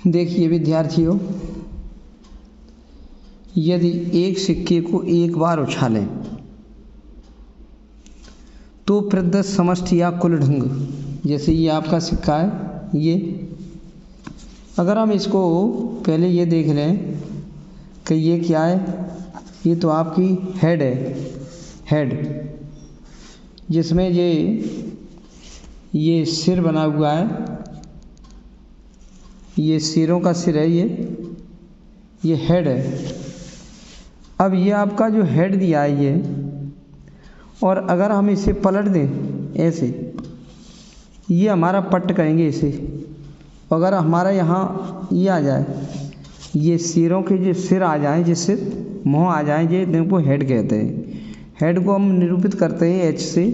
देखिए विद्यार्थियों, यदि एक सिक्के को एक बार उछालें तो प्रदत्त समष्टि या कुल ढंग, जैसे ये आपका सिक्का है, ये अगर हम इसको पहले ये देख लें कि ये क्या है, ये तो आपकी हेड है, हेड जिसमें ये सिर बना हुआ है, ये सिरों का सिर है, ये हेड है। अब ये आपका जो हेड दिया है ये, और अगर हम इसे पलट दें ऐसे, ये हमारा पट्ट कहेंगे इसे। अगर हमारा यहाँ ये आ जाए, ये सिरों के जो सिर आ जाएं, जिससे मुँह आ जाएं, ये इनको हेड कहते हैं। हेड को हम निरूपित करते हैं एच से,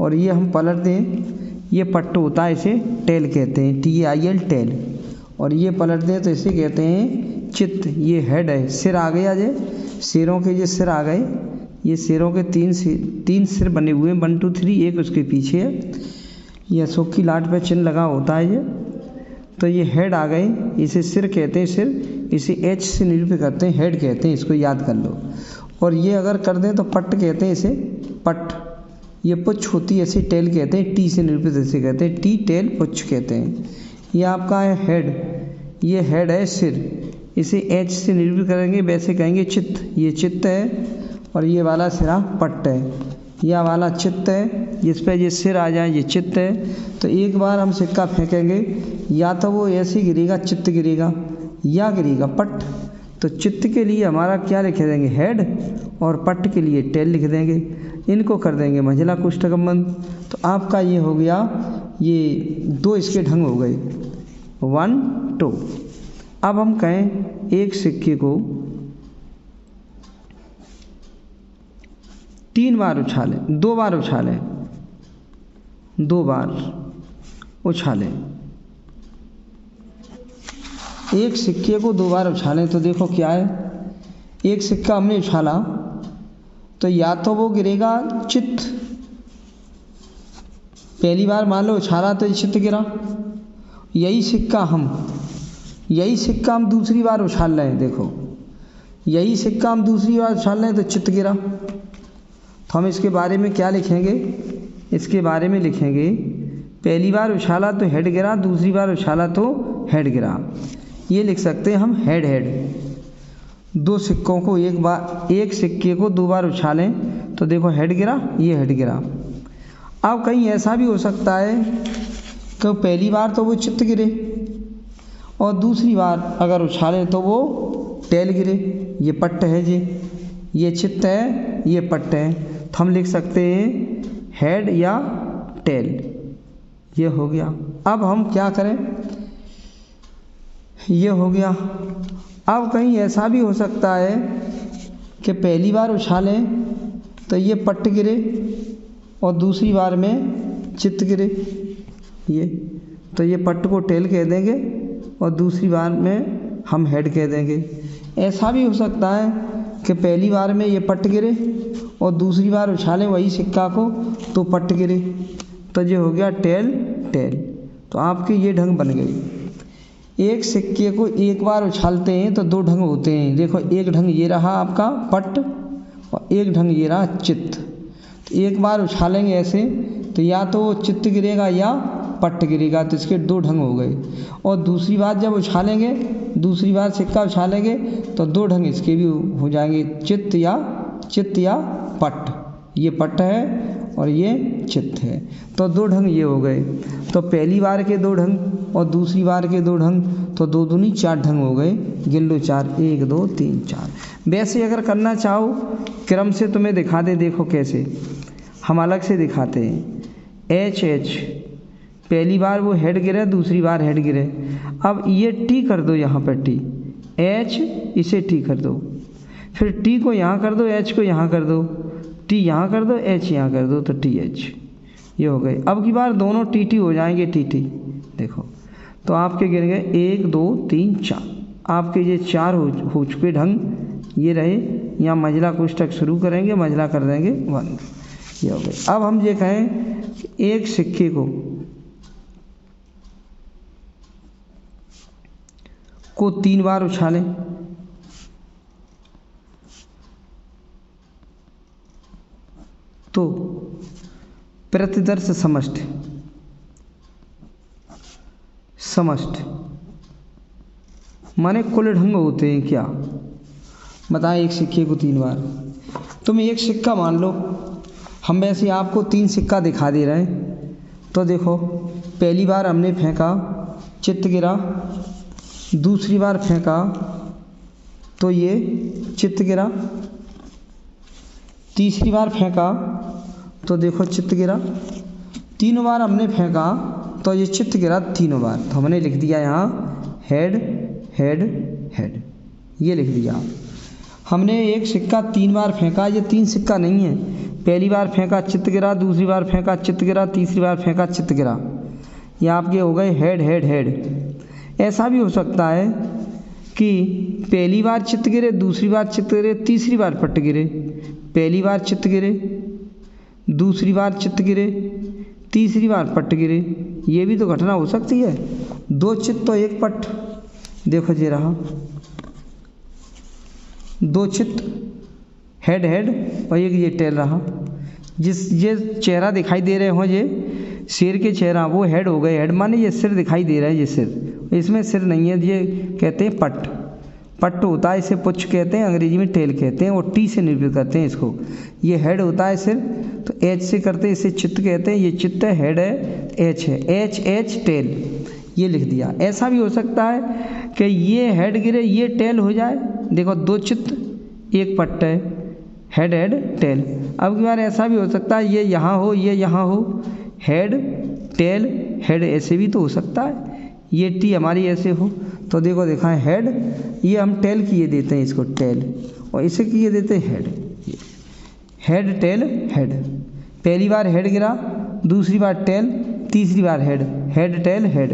और ये हम पलट दें, ये पट्ट होता है, इसे टेल कहते हैं, TAIL टेल। और ये पलट दें तो इसे कहते हैं चित्त। ये हेड है, सिर आ गया, ये सिरों के जो सिर आ गए, ये सिरों के तीन सिर बने हुए हैं, 1 2 3, एक उसके पीछे है, ये अशोक की लाट पे चिन्ह लगा होता है ये। तो ये हेड आ गए, इसे सिर कहते हैं, सिर, इसे एच से निरूपित करते हैं, हेड कहते हैं, इसको याद कर लो। और ये अगर कर दें तो पट्ट कहते हैं इसे, पट्ट। ये पुच्छ होती है, इसे टेल कहते हैं, टी से निरूपित इसे कहते हैं, टी टेल पुच्छ कहते हैं। ये आपका है हेड, ये हेड है सिर, इसे एच से निरूपित करेंगे, वैसे कहेंगे चित्त। ये चित्त है, और ये वाला सिरा पट्ट है, यह वाला चित्त है, जिस पे ये सिर आ जाए, ये चित्त है। तो एक बार हम सिक्का फेंकेंगे, या तो वो ऐसे गिरेगा, चित्त गिरेगा, या गिरेगा पट्ट। तो चित्त के लिए हमारा क्या लिख देंगे, हेड, और पट्ट के लिए टेल लिख देंगे। इनको कर देंगे महिला कोष्ठकम बंद। तो आपका ये हो गया, ये 2 इसके ढंग हो गए, 1 2। अब हम कहें एक सिक्के को 3 बार उछालें, 2 बार उछालें, 2 बार उछालें, एक सिक्के को 2 बार उछालें। तो देखो क्या है, एक सिक्का हमने उछाला तो या तो वो गिरेगा चित्त, पहली बार मान लो उछाला तो चित्त गिरा। यही सिक्का हम दूसरी बार उछाल रहे हैं, देखो यही सिक्का हम दूसरी बार उछाल रहे हैं तो चित्त गिरा। तो हम इसके बारे में क्या लिखेंगे, इसके बारे में लिखेंगे पहली बार उछाला तो हेड गिरा, दूसरी बार उछाला तो हेड गिरा। ये लिख सकते हैं हम हेड हेड। 2 सिक्कों को एक सिक्के को 2 बार उछालें तो देखो हेड गिरा, ये हेड गिरा। अब कहीं ऐसा भी हो सकता है कि पहली बार तो वो चित्त गिरे, और दूसरी बार अगर उछालें तो वो टेल गिरे। ये पट्ट है जी, ये चित्त है, ये पट्ट है। तो हम लिख सकते हैं हेड या टेल। ये हो गया। अब हम क्या करें, ये हो गया। अब कहीं ऐसा भी हो सकता है कि पहली बार उछालें तो ये पट्ट गिरे, और दूसरी बार में चित्त गिरे, ये तो ये पट्ट को टेल कह देंगे, और दूसरी बार में हम हेड कह देंगे। ऐसा भी हो सकता है कि पहली बार में ये पट्ट गिरे, और दूसरी बार उछालें वही सिक्का को तो पट्ट गिरे, तो ये हो गया टेल टेल। तो आपके ये ढंग बन गई। एक सिक्के को एक बार उछालते हैं तो 2 ढंग होते हैं। देखो एक ढंग ये रहा आपका पट्ट, और एक ढंग ये रहा चित्त। तो एक बार उछालेंगे ऐसे तो या तो वो चित्त गिरेगा या पट्ट गिरेगा, तो इसके 2 ढंग हो गए। और दूसरी बार जब उछालेंगे, दूसरी बार सिक्का उछालेंगे तो 2 ढंग इसके भी हो जाएंगे, चित्त या पट्ट। ये पट्ट है और ये चित्त है, तो 2 ढंग ये हो गए। तो पहली बार के 2 ढंग और दूसरी बार के 2 ढंग, तो 2 दूनी 4 ढंग हो गए। गिन लो 4, 1 2 3 4। वैसे अगर करना चाहो क्रम से तुम्हें दिखा दे, देखो कैसे हम अलग से दिखाते हैं। एच एच, पहली बार वो हेड गिरे, दूसरी बार हेड गिरे। अब ये टी कर दो, यहाँ पर टी, एच इसे टी कर दो, फिर टी को यहाँ कर दो, एच को यहाँ कर दो, टी यहाँ कर दो, एच यहाँ कर दो, तो टी एच। ये हो गए। अब की बार दोनों टी टी हो जाएंगे, टी टी। देखो तो आपके गिर गए 1 2 3 4। आपके ये 4 हो चुके ढंग, ये रहे। यहाँ महिला कोष्ठक शुरू करेंगे, महिला कर देंगे 1। ये हो गए। अब हम ये कहें कि एक सिक्के को को 3 बार उछालें तो प्रतिदर्श समष्टि माने कुल ढंग होते हैं क्या? बताएं एक सिक्के को 3 बार। तुम एक सिक्का मान लो, हम वैसे आपको 3 सिक्का दिखा दे रहे हैं। तो देखो, पहली बार हमने फेंका, चित्त गिरा, दूसरी बार फेंका तो ये चित्त गिरा, तीसरी बार फेंका तो देखो चित्त गिरा, 3 बार हमने फेंका तो ये चित्त गिरा 3 बार। तो हमने लिख दिया यहाँ हेड हेड हेड, ये लिख दिया। हमने एक सिक्का 3 बार फेंका, ये 3 सिक्का नहीं है। पहली बार फेंका चित्त गिरा, दूसरी बार फेंका चित्त गिरा, तीसरी बार फेंका चित्त गिरा, ये आपके हो गए हेड हेड हेड। ऐसा भी हो सकता है कि पहली बार चित्त गिरे, दूसरी बार चित्त गिरे, तीसरी बार पट्ट गिरे। पहली बार चित्त गिरे, दूसरी बार चित्त गिरे, तीसरी बार पट्ट गिरे, ये भी तो घटना हो सकती है। 2 चित्त तो 1 पट्ट, देखो ये रहा 2 चित्त, हेड हेड, और एक ये टेल रहा। ये चेहरा दिखाई दे रहे हो, ये शेर के चेहरा, वो हेड हो गए। हेड माने ये सिर दिखाई दे रहा है, ये सिर, इसमें सिर नहीं है, ये कहते हैं पट्ट। पट्ट होता है, इसे पुच्छ कहते हैं, अंग्रेजी में टेल कहते हैं, और टी से निर्मित करते हैं इसको। ये हेड होता है सिर, तो एच से करते हैं, इसे चित्त कहते हैं। ये चित्त है, हेड है, एच है, एच एच टेल, ये लिख दिया। ऐसा भी हो सकता है कि ये हेड गिरे, ये टेल हो जाए। देखो 2 चित्त 1 पट्ट है, हेड हेड टेल। अब की बार ऐसा भी हो सकता है ये यहाँ हो, ये यहाँ हो, हेड टेल हेड, ऐसे भी तो हो सकता है। ये टी हमारी ऐसे हो, तो देखो देखा है हेड, ये हम टेल किए देते हैं इसको टेल, और इसे किए देते हैं हेड। हेड टेल हेड, पहली बार हेड गिरा, दूसरी बार टेल, तीसरी बार हेड, हेड टेल हेड।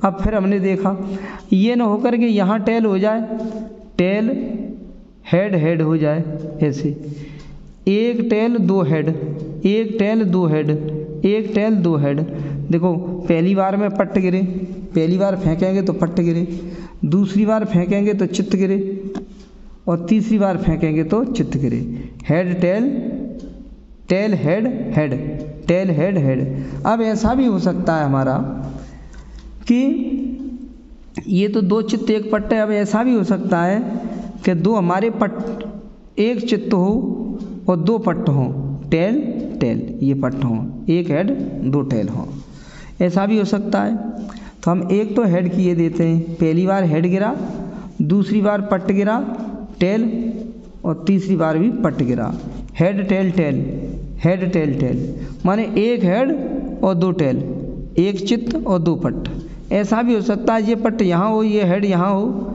अब फिर हमने देखा ये न होकर के यहाँ टेल हो जाए, टेल हेड हेड हो जाए, ऐसे 1 tail 2 head, 1 tail 2 head, 1 tail 2 head. देखो पहली बार में पट्ट गिरे, पहली बार फेंकेंगे तो पट्ट गिरे, दूसरी बार फेंकेंगे तो चित्त गिरे, और तीसरी बार फेंकेंगे तो चित्त गिरे। Head tail, tail head head, tail head head. अब ऐसा भी हो सकता है हमारा कि ये तो 2 चित्त 1 पट्ट है। अब ऐसा भी हो सकता है कि 2 हमारे पट्ट, 1 चित्त हो और 2 पट्ट हों, टेल टेल, ये पट्ट हों, 1 हेड 2 टेल हों, ऐसा भी हो सकता है। तो हम एक तो हेड किए देते हैं, पहली बार हेड गिरा, दूसरी बार पट्ट गिरा टेल, और तीसरी बार भी पट्ट गिरा, head tail tail, head tail tail, माने 1 हेड और 2 टेल, 1 चित्त और 2 पट्ट। ऐसा भी हो सकता है ये पट्ट यहाँ हो, ये हेड यहाँ हो,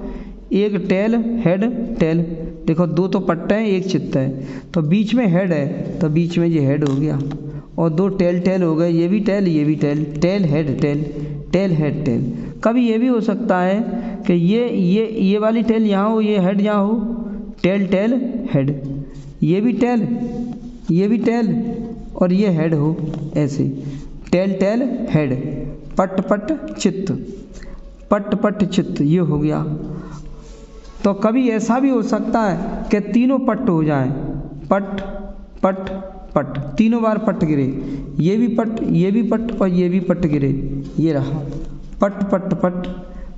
1 टेल हेड टेल। देखो 2 तो पट्ट हैं, 1 चित्त है, तो बीच में हेड है, तो बीच में ये हेड हो गया, और 2 टेल टेल हो गए, ये भी टेल, ये भी tail, tail head tail, tail head tail. कभी ये भी हो सकता है कि ये वाली टेल यहाँ हो, ये हेड यहाँ हो, टेल टेल हेड, ये भी टेल, ये भी टेल, और ये हेड हो, ऐसे टेल टेल हेड, पट पट चित्त, पट पट चित्त, ये हो गया। तो कभी ऐसा भी हो सकता है कि तीनों पट्ट हो जाएं, पट पट पट, तीनों बार पट गिरे, ये भी पट, ये भी पट, और ये भी पट गिरे, ये रहा पट पट पट।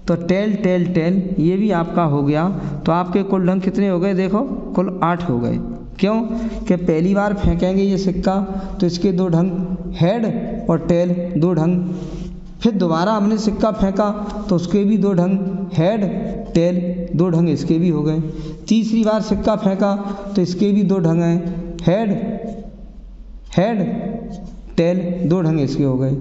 तो टेल टेल टेल, ये भी आपका हो गया। तो आपके कुल ढंग कितने हो गए? देखो कुल 8 हो गए। क्यों कि पहली बार फेंकेंगे ये सिक्का तो इसके 2 ढंग, हेड और टेल 2 ढंग। फिर दोबारा हमने सिक्का फेंका तो उसके भी 2 ढंग, हेड टेल 2 ढंग इसके भी हो गए। तीसरी बार सिक्का फेंका तो इसके भी 2 ढंग हैं, हेड हेड टेल 2 ढंग इसके हो गए।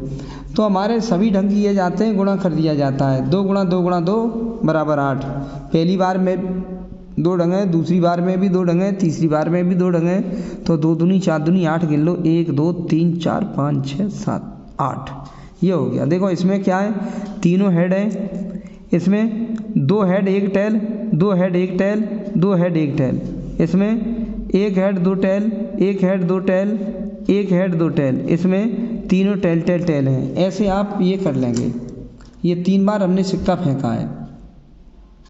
तो हमारे सभी ढंग किए जाते हैं, गुणा कर दिया जाता है। 2 गुणा 2 गुणा 2 बराबर 8। पहली बार में 2 ढंग है, दूसरी बार में भी 2 ढंग है, तीसरी बार में भी 2 ढंग है। तो 2 दूनी 4 दूनी 8 गिन लो, 1 2 3 4 5 6 7 8, ये हो गया। देखो इसमें क्या है, तीनों हेड है, इसमें 2 head 1 tail, 2 head 1 tail, 2 head 1 tail, इसमें 1 head 2 tail, 1 head 2 tail, 1 head 2 tail, इसमें तीनों टेल टेल टेल हैं। ऐसे आप ये कर लेंगे। ये 3 बार हमने सिक्का फेंका है।